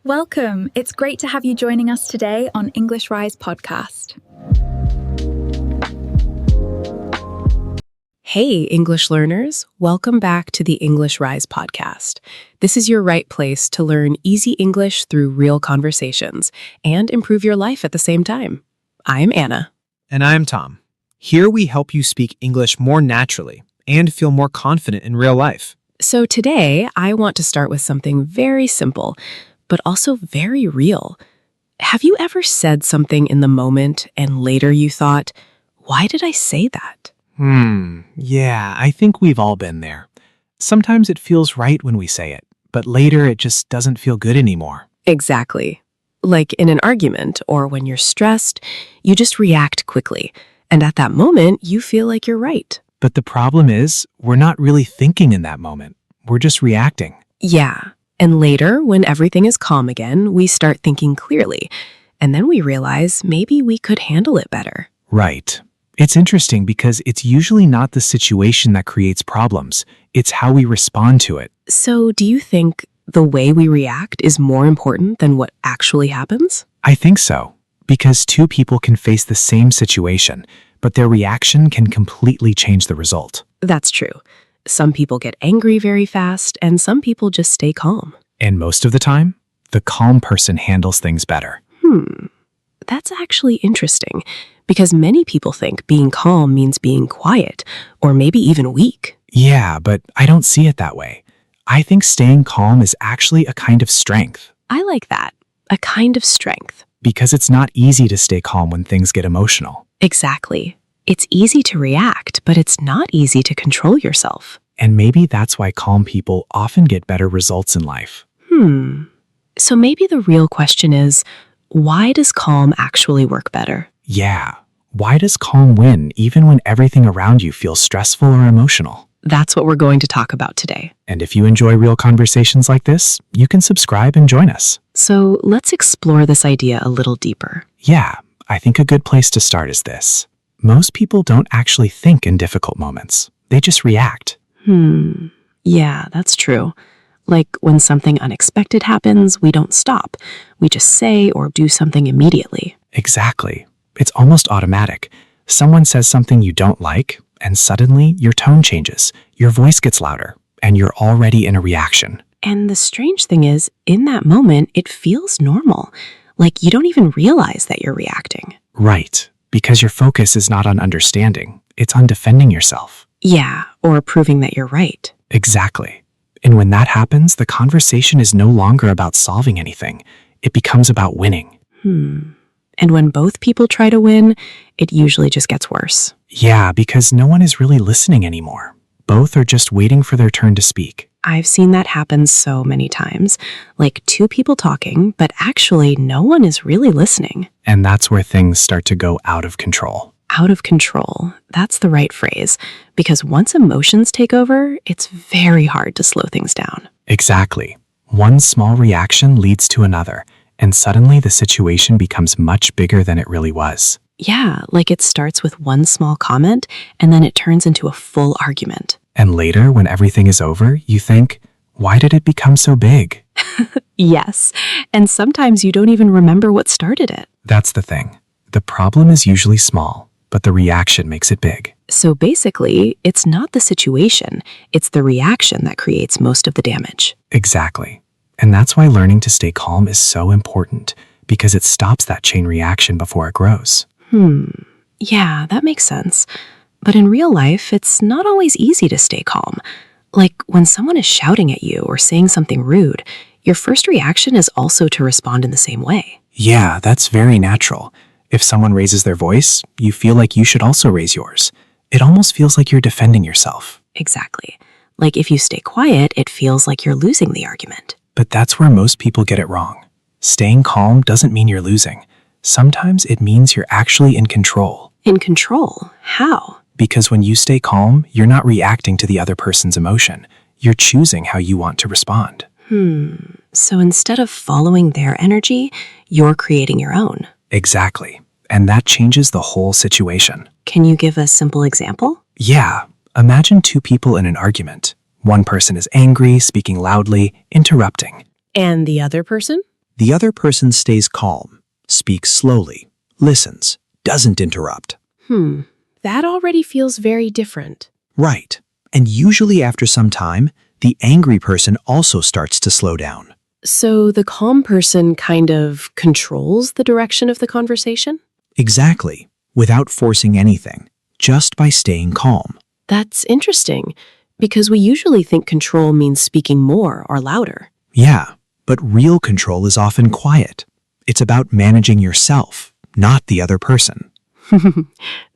Welcome. It's great to have you joining us today on English Rise podcast. Hey, English learners. Welcome back to the English Rise podcast. This is your right place to learn easy English through real conversations and improve your life at the same time. I'm Anna. And I'm Tom. Here we help you speak English more naturally and feel more confident in real life. So today, I want to start with something very simple, but also very real. Have you ever said something in the moment and later you thought, why did I say that? Yeah, I think we've all been there. Sometimes it feels right when we say it, but later it just doesn't feel good anymore. Exactly. Like in an argument or when you're stressed, you just react quickly. And at that moment, you feel like you're right. But the problem is, we're not really thinking in that moment. We're just reacting. Yeah. And later, when everything is calm again, we start thinking clearly. And then we realize maybe we could handle it better. Right. It's interesting because it's usually not the situation that creates problems. It's how we respond to it. So do you think the way we react is more important than what actually happens? I think so. Because two people can face the same situation, but their reaction can completely change the result. That's true. Some people get angry very fast, and some people just stay calm. And most of the time, the calm person handles things better. That's actually interesting, because many people think being calm means being quiet, or maybe even weak. Yeah, but I don't see it that way. I think staying calm is actually a kind of strength. I like that. A kind of strength. Because it's not easy to stay calm when things get emotional. Exactly. It's easy to react, but it's not easy to control yourself. And maybe that's why calm people often get better results in life. So maybe the real question is, why does calm actually work better? Yeah. Why does calm win even when everything around you feels stressful or emotional? That's what we're going to talk about today. And if you enjoy real conversations like this, you can subscribe and join us. So let's explore this idea a little deeper. Yeah, I think a good place to start is this. Most people don't actually think in difficult moments. They just react. Yeah, that's true. Like when something unexpected happens, we don't stop. We just say or do something immediately. Exactly. It's almost automatic. Someone says something you don't like, and suddenly your tone changes, your voice gets louder, and you're already in a reaction. And the strange thing is, in that moment, it feels normal. Like you don't even realize that you're reacting. Right. Because your focus is not on understanding, it's on defending yourself. Yeah, or proving that you're right. Exactly. And when that happens, the conversation is no longer about solving anything. It becomes about winning. And when both people try to win, it usually just gets worse. Yeah, because no one is really listening anymore. Both are just waiting for their turn to speak. I've seen that happen so many times. Like two people talking, but actually no one is really listening. And that's where things start to go out of control. Out of control. That's the right phrase. Because once emotions take over, it's very hard to slow things down. Exactly. One small reaction leads to another, and suddenly the situation becomes much bigger than it really was. Yeah, like it starts with one small comment, and then it turns into a full argument. And later, when everything is over, you think, why did it become so big? Yes, and sometimes you don't even remember what started it. That's the thing. The problem is usually small, but the reaction makes it big. So basically, it's not the situation, it's the reaction that creates most of the damage. Exactly. And that's why learning to stay calm is so important, because it stops that chain reaction before it grows. Yeah, that makes sense. But in real life, it's not always easy to stay calm. Like when someone is shouting at you or saying something rude, your first reaction is also to respond in the same way. Yeah, that's very natural. If someone raises their voice, you feel like you should also raise yours. It almost feels like you're defending yourself. Exactly. Like if you stay quiet, it feels like you're losing the argument. But that's where most people get it wrong. Staying calm doesn't mean you're losing. Sometimes it means you're actually in control. In control? How? Because when you stay calm, you're not reacting to the other person's emotion. You're choosing how you want to respond. So instead of following their energy, you're creating your own. Exactly. And that changes the whole situation. Can you give a simple example? Yeah. Imagine two people in an argument. One person is angry, speaking loudly, interrupting. And the other person? The other person stays calm, speaks slowly, listens, doesn't interrupt. That already feels very different. Right. And usually after some time, the angry person also starts to slow down. So the calm person kind of controls the direction of the conversation? Exactly. Without forcing anything, just by staying calm. That's interesting, because we usually think control means speaking more or louder. Yeah, but real control is often quiet. It's about managing yourself, not the other person.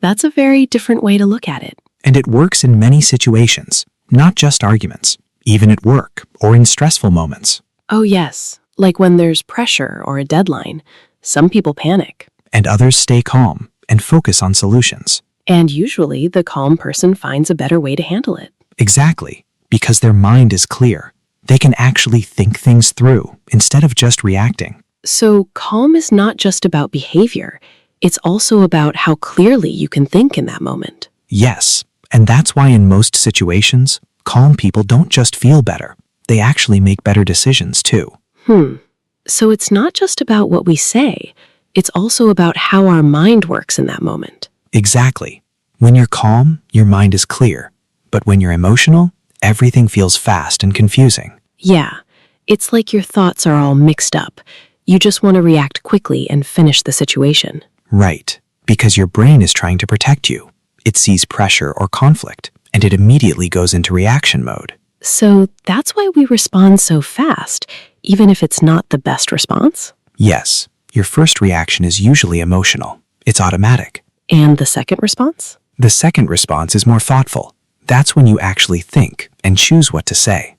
That's a very different way to look at it. And it works in many situations, not just arguments, even at work or in stressful moments. Oh yes, like when there's pressure or a deadline, some people panic. And others stay calm and focus on solutions. And usually the calm person finds a better way to handle it. Exactly, because their mind is clear. They can actually think things through instead of just reacting. So calm is not just about behavior, it's also about how clearly you can think in that moment. Yes, and that's why in most situations, calm people don't just feel better. They actually make better decisions too. So it's not just about what we say, it's also about how our mind works in that moment. Exactly. When you're calm, your mind is clear. But when you're emotional, everything feels fast and confusing. Yeah, it's like your thoughts are all mixed up. You just want to react quickly and finish the situation. Right, because your brain is trying to protect you. It sees pressure or conflict, and it immediately goes into reaction mode. So that's why we respond so fast, even if it's not the best response? Yes, your first reaction is usually emotional. It's automatic. And the second response? The second response is more thoughtful. That's when you actually think and choose what to say.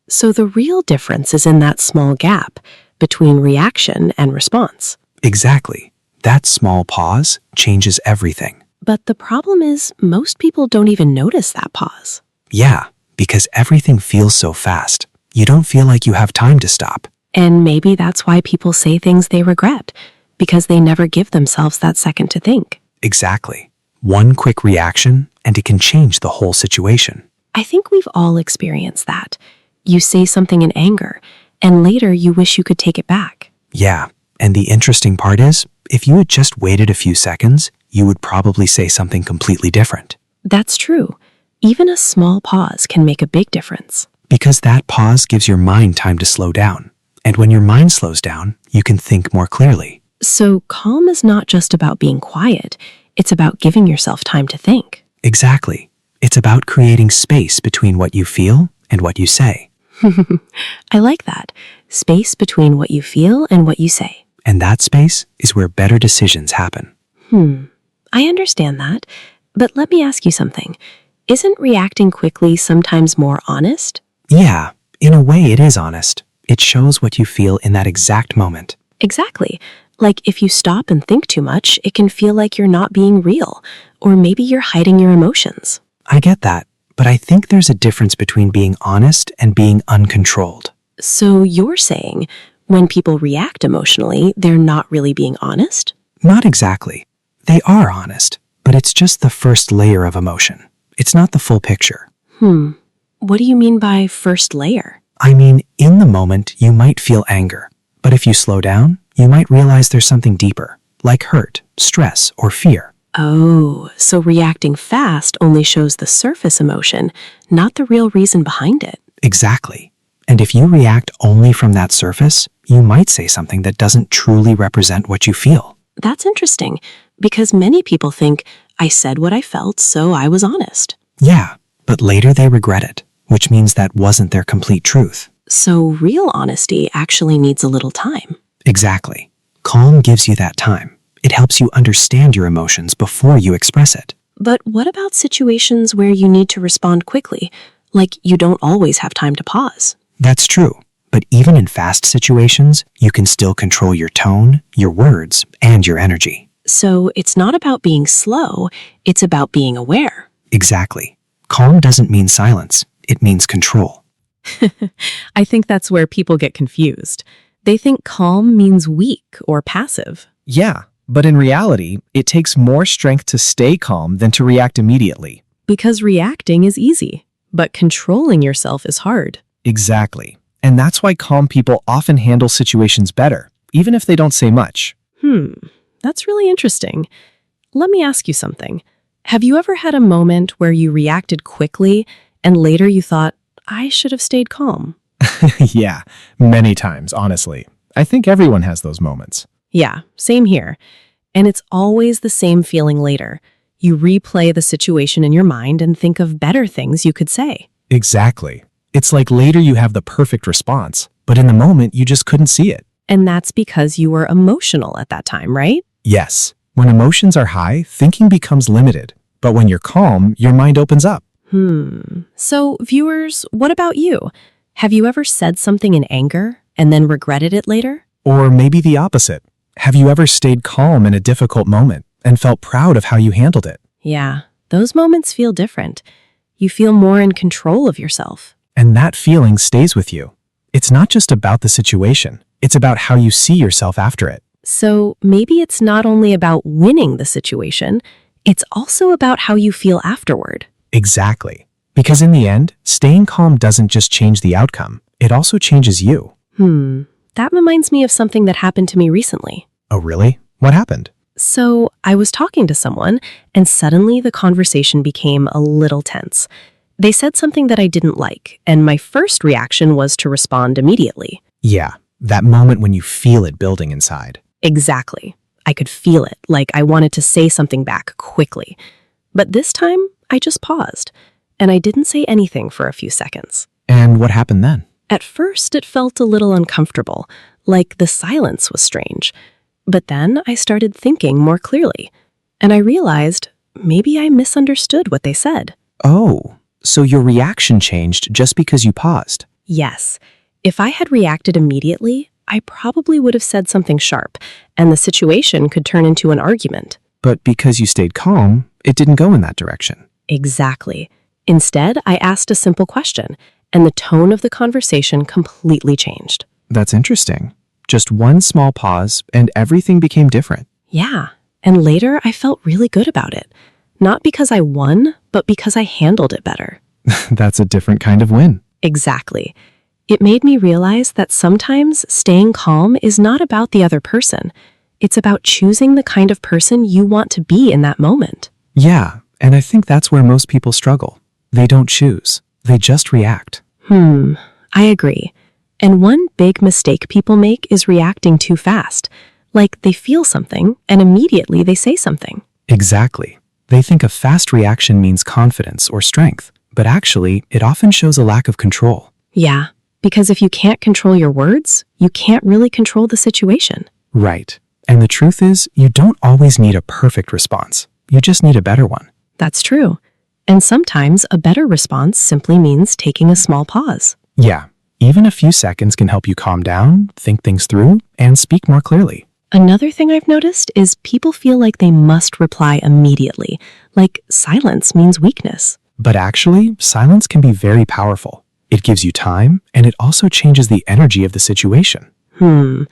So the real difference is in that small gap between reaction and response. Exactly. That small pause changes everything. But the problem is most people don't even notice that pause. Yeah, because everything feels so fast. You don't feel like you have time to stop. And maybe that's why people say things they regret, because they never give themselves that second to think. Exactly. One quick reaction, and it can change the whole situation. I think we've all experienced that. You say something in anger, and later you wish you could take it back. Yeah, and the interesting part is, if you had just waited a few seconds, you would probably say something completely different. That's true. Even a small pause can make a big difference. Because that pause gives your mind time to slow down. And when your mind slows down, you can think more clearly. So calm is not just about being quiet, it's about giving yourself time to think. Exactly. It's about creating space between what you feel and what you say. I like that. Space between what you feel and what you say. And that space is where better decisions happen. I understand that, but let me ask you something. Isn't reacting quickly sometimes more honest? Yeah, in a way it is honest. It shows what you feel in that exact moment. Exactly. Like if you stop and think too much, it can feel like you're not being real, or maybe you're hiding your emotions. I get that, but I think there's a difference between being honest and being uncontrolled. So you're saying when people react emotionally, they're not really being honest? Not exactly. They are honest, but it's just the first layer of emotion. It's not the full picture. What do you mean by first layer? I mean, in the moment, you might feel anger. But if you slow down, you might realize there's something deeper, like hurt, stress, or fear. Oh, so reacting fast only shows the surface emotion, not the real reason behind it. Exactly. And if you react only from that surface, you might say something that doesn't truly represent what you feel. That's interesting, because many people think, I said what I felt, so I was honest. Yeah, but later they regret it, which means that wasn't their complete truth. So real honesty actually needs a little time. Exactly. Calm gives you that time. It helps you understand your emotions before you express it. But what about situations where you need to respond quickly, like you don't always have time to pause? That's true. But even in fast situations, you can still control your tone, your words, and your energy. So it's not about being slow, it's about being aware. Exactly. Calm doesn't mean silence. It means control. I think that's where people get confused. They think calm means weak or passive. Yeah, but in reality, it takes more strength to stay calm than to react immediately. Because reacting is easy, but controlling yourself is hard. Exactly. And that's why calm people often handle situations better, even if they don't say much. That's really interesting. Let me ask you something. Have you ever had a moment where you reacted quickly and later you thought, I should have stayed calm? Yeah, many times, honestly. I think everyone has those moments. Yeah, same here. And it's always the same feeling later. You replay the situation in your mind and think of better things you could say. Exactly. It's like later you have the perfect response, but in the moment you just couldn't see it. And that's because you were emotional at that time, right? Yes, when emotions are high, thinking becomes limited. But when you're calm, your mind opens up. So, viewers, what about you? Have you ever said something in anger and then regretted it later? Or maybe the opposite. Have you ever stayed calm in a difficult moment and felt proud of how you handled it? Yeah, those moments feel different. You feel more in control of yourself. And that feeling stays with you. It's not just about the situation. It's about how you see yourself after it. So maybe it's not only about winning the situation, it's also about how you feel afterward. Exactly. Because in the end, staying calm doesn't just change the outcome. It also changes you. That reminds me of something that happened to me recently. Oh, really? What happened? So I was talking to someone, and suddenly the conversation became a little tense. They said something that I didn't like, and my first reaction was to respond immediately. Yeah, that moment when you feel it building inside. Exactly. I could feel it, like I wanted to say something back quickly. But this time, I just paused, and I didn't say anything for a few seconds. And what happened then? At first, it felt a little uncomfortable, like the silence was strange. But then I started thinking more clearly, and I realized maybe I misunderstood what they said. Oh, so your reaction changed just because you paused. Yes, if I had reacted immediately, I probably would have said something sharp, and the situation could turn into an argument. But because you stayed calm, it didn't go in that direction. Exactly. Instead, I asked a simple question, and the tone of the conversation completely changed. That's interesting. Just one small pause and everything became different. Yeah, and later I felt really good about it. Not because I won, but because I handled it better. That's a different kind of win. Exactly. It made me realize that sometimes staying calm is not about the other person. It's about choosing the kind of person you want to be in that moment. Yeah, and I think that's where most people struggle. They don't choose. They just react. I agree. And one big mistake people make is reacting too fast. Like they feel something and immediately they say something. Exactly. They think a fast reaction means confidence or strength, but actually, it often shows a lack of control. Yeah, because if you can't control your words, you can't really control the situation. Right. And the truth is, you don't always need a perfect response. You just need a better one. That's true. And sometimes a better response simply means taking a small pause. Yeah, even a few seconds can help you calm down, think things through, and speak more clearly. Another thing I've noticed is people feel like they must reply immediately, like silence means weakness. But actually, silence can be very powerful. It gives you time, and it also changes the energy of the situation. And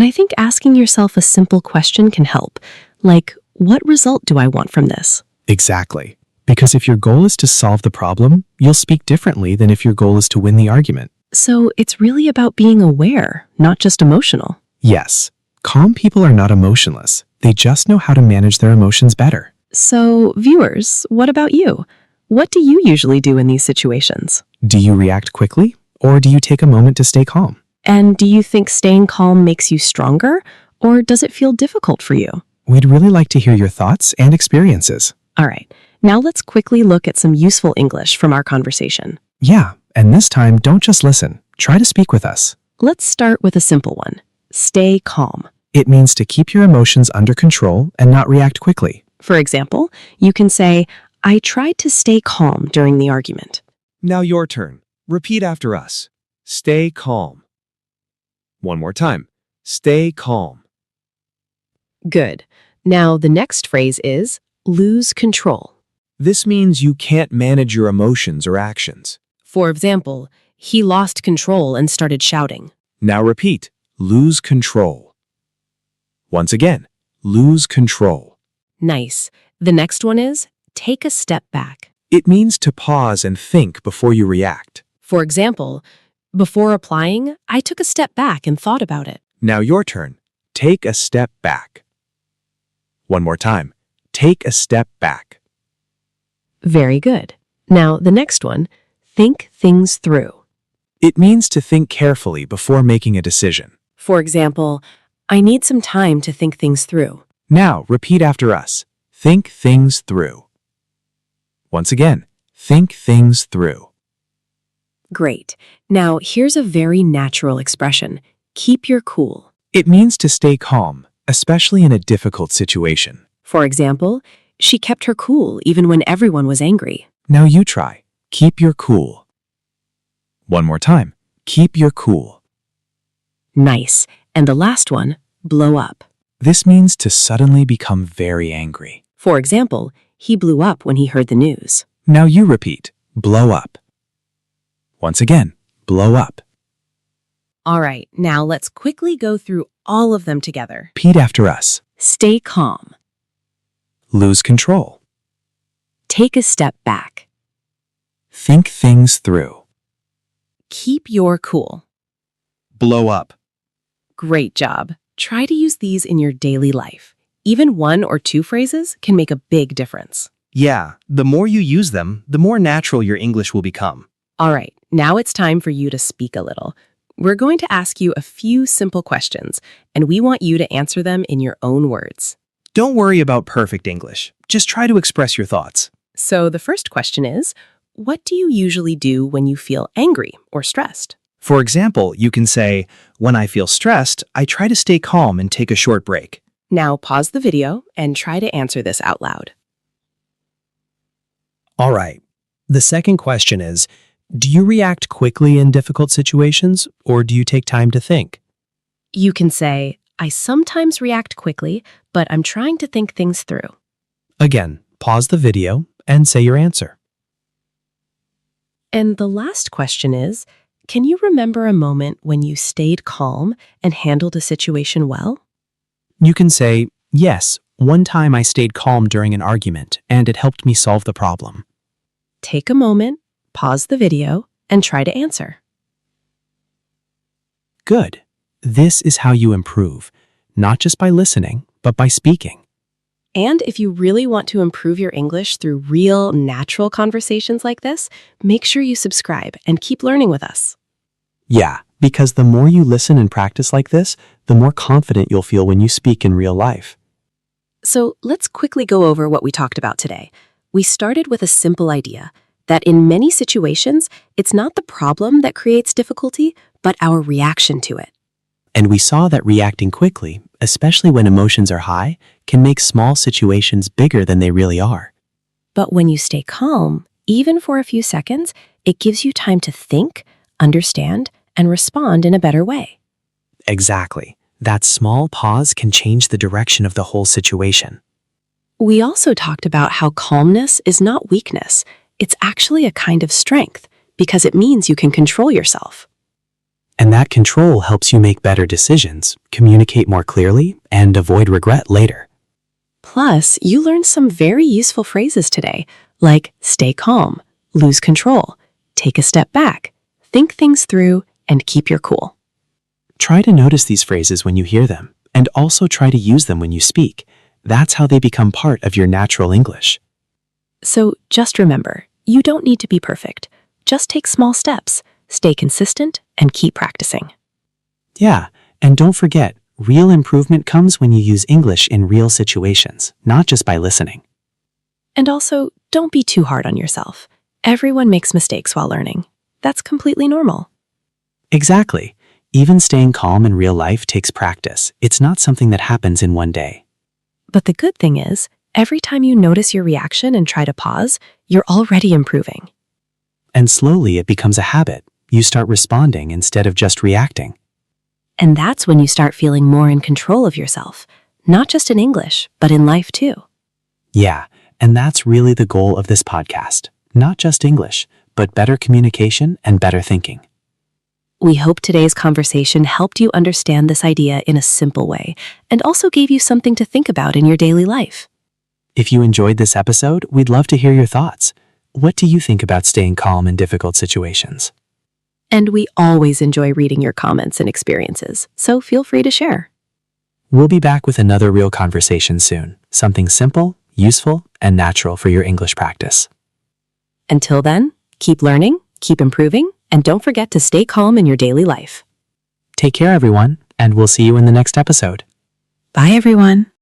I think asking yourself a simple question can help, like, what result do I want from this? Exactly. Because if your goal is to solve the problem, you'll speak differently than if your goal is to win the argument. So it's really about being aware, not just emotional. Yes, calm people are not emotionless. They just know how to manage their emotions better. So, viewers, what about you? What do you usually do in these situations? Do you react quickly, or do you take a moment to stay calm? And do you think staying calm makes you stronger, or does it feel difficult for you? We'd really like to hear your thoughts and experiences. All right, now let's quickly look at some useful English from our conversation. Yeah, and this time, don't just listen. Try to speak with us. Let's start with a simple one. Stay calm. It means to keep your emotions under control and not react quickly. For example, you can say, I tried to stay calm during the argument. Now your turn. Repeat after us. Stay calm. One more time. Stay calm. Good. Now the next phrase is lose control. This means you can't manage your emotions or actions. For example, he lost control and started shouting. Now repeat. Lose control. Once again, lose control. Nice. The next one is take a step back. It means to pause and think before you react. For example, Before applying, I took a step back and thought about it. Now your turn. Take a step back. One more time. Take a step back. Very good. Now, the next one, think things through. It means to think carefully before making a decision. For example, I need some time to think things through. Now, repeat after us. Think things through. Once again, think things through. Great. Now, here's a very natural expression. Keep your cool. It means to stay calm, especially in a difficult situation. For example, she kept her cool even when everyone was angry. Now you try. Keep your cool. One more time. Keep your cool. Nice. And the last one, blow up. This means to suddenly become very angry. For example, he blew up when he heard the news. Now you repeat. Blow up. Once again, blow up. All right, now let's quickly go through all of them together. Repeat after us. Stay calm. Lose control. Take a step back. Think things through. Keep your cool. Blow up. Great job. Try to use these in your daily life. Even one or two phrases can make a big difference. Yeah, the more you use them, the more natural your English will become. All right, now it's time for you to speak a little. We're going to ask you a few simple questions, and we want you to answer them in your own words. Don't worry about perfect English. Just try to express your thoughts. So the first question is, what do you usually do when you feel angry or stressed? For example, you can say, when I feel stressed, I try to stay calm and take a short break. Now pause the video and try to answer this out loud. All right. The second question is, do you react quickly in difficult situations, or do you take time to think? You can say, I sometimes react quickly, but I'm trying to think things through. Again, pause the video and say your answer. And the last question is, can you remember a moment when you stayed calm and handled a situation well? You can say, yes, one time I stayed calm during an argument, and it helped me solve the problem. Take a moment, pause the video, and try to answer. Good. This is how you improve, not just by listening, but by speaking. And if you really want to improve your English through real, natural conversations like this, make sure you subscribe and keep learning with us. Yeah, because the more you listen and practice like this, the more confident you'll feel when you speak in real life. So let's quickly go over what we talked about today. We started with a simple idea that in many situations, it's not the problem that creates difficulty, but our reaction to it. And we saw that reacting quickly, especially when emotions are high, can make small situations bigger than they really are. But when you stay calm, even for a few seconds, it gives you time to think, understand, and respond in a better way. Exactly. That small pause can change the direction of the whole situation. We also talked about how calmness is not weakness. It's actually a kind of strength because it means you can control yourself. And that control helps you make better decisions, communicate more clearly, and avoid regret later. Plus, you learned some very useful phrases today, like stay calm, lose control, take a step back, think things through, and keep your cool. Try to notice these phrases when you hear them, and also try to use them when you speak. That's how they become part of your natural English. So just remember, you don't need to be perfect. Just take small steps, stay consistent, and keep practicing. Yeah, and don't forget, real improvement comes when you use English in real situations, not just by listening. And also, don't be too hard on yourself. Everyone makes mistakes while learning. That's completely normal. Exactly. Even staying calm in real life takes practice. It's not something that happens in one day. But the good thing is, every time you notice your reaction and try to pause, you're already improving. And slowly it becomes a habit. You start responding instead of just reacting. And that's when you start feeling more in control of yourself, not just in English, but in life too. Yeah, and that's really the goal of this podcast. Not just English, but better communication and better thinking. We hope today's conversation helped you understand this idea in a simple way and also gave you something to think about in your daily life. If you enjoyed this episode, we'd love to hear your thoughts. What do you think about staying calm in difficult situations? And we always enjoy reading your comments and experiences, so feel free to share. We'll be back with another real conversation soon. Something simple, useful, and natural for your English practice. Until then, keep learning, keep improving, and don't forget to stay calm in your daily life. Take care, everyone, and we'll see you in the next episode. Bye, everyone.